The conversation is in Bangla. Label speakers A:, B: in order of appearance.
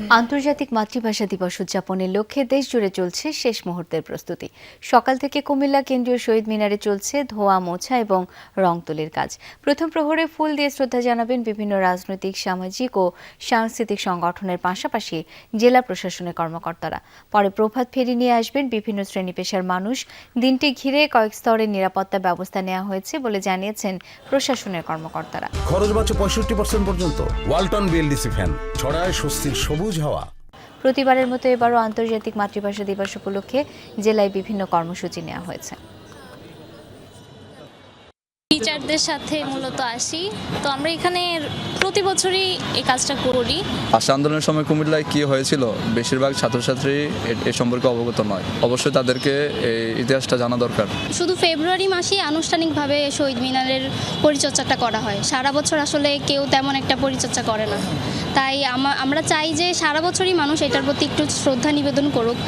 A: আন্তর্জাতিক মাতৃভাষা দিবস উদযাপনের লক্ষ্যে দেশজুড়ে চলছে শেষ মুহূর্তের প্রস্তুতি। সকাল থেকে কুমিল্লা কেন্দ্রীয় শহীদ মিনারে চলছে ধোয়া মোছা এবং রং তুলির কাজ। প্রথম প্রহরে ফুল দিয়ে শ্রদ্ধা জানাবেন বিভিন্ন রাজনৈতিক, সামাজিক ও সাংস্কৃতিক সংগঠনের পাশাপাশি জেলা প্রশাসনের কর্মকর্তারা। পরে প্রভাত ফেরি নিয়ে আসবেন বিভিন্ন শ্রেণী পেশার মানুষ। দিনটি ঘিরে কয়েক স্তরের নিরাপত্তা ব্যবস্থা নেওয়া হয়েছে বলে জানিয়েছেন প্রশাসনের কর্মকর্তারা।
B: খরচ বাঁচে 65% পর্যন্ত। ওয়ালটন বিএলডিসি ফ্যান ছড়ায় স্বস্তির সবুজ হাওয়া।
A: প্রতিবারের মতো এবারও আন্তর্জাতিক মাতৃভাষা দিবস উপলক্ষে জেলায় বিভিন্ন কর্মসূচি নেওয়া হয়েছে।
C: টিচারদের সাথে মূলত আসি, তো আমরা এখানে প্রতি বছরই এই কাজটা করি।
D: ভাষা আন্দোলনের সময় কুমিল্লায় কি হয়েছিল বেশিরভাগ ছাত্রছাত্রী এ সম্পর্কে অবগত নয়। অবশ্যই তাদেরকে এই ইতিহাসটা জানা দরকার।
C: শুধু ফেব্রুয়ারি মাসেই আনুষ্ঠানিকভাবে শহীদ মিনারের পরিচর্যাটা করা হয়। সারা বছর আসলে কেউ তেমন একটা পরিচর্যা করে না, তাই আমরা চাই যে সারা বছরই মানুষ এটার প্রতি একটু শ্রদ্ধা নিবেদন করুক।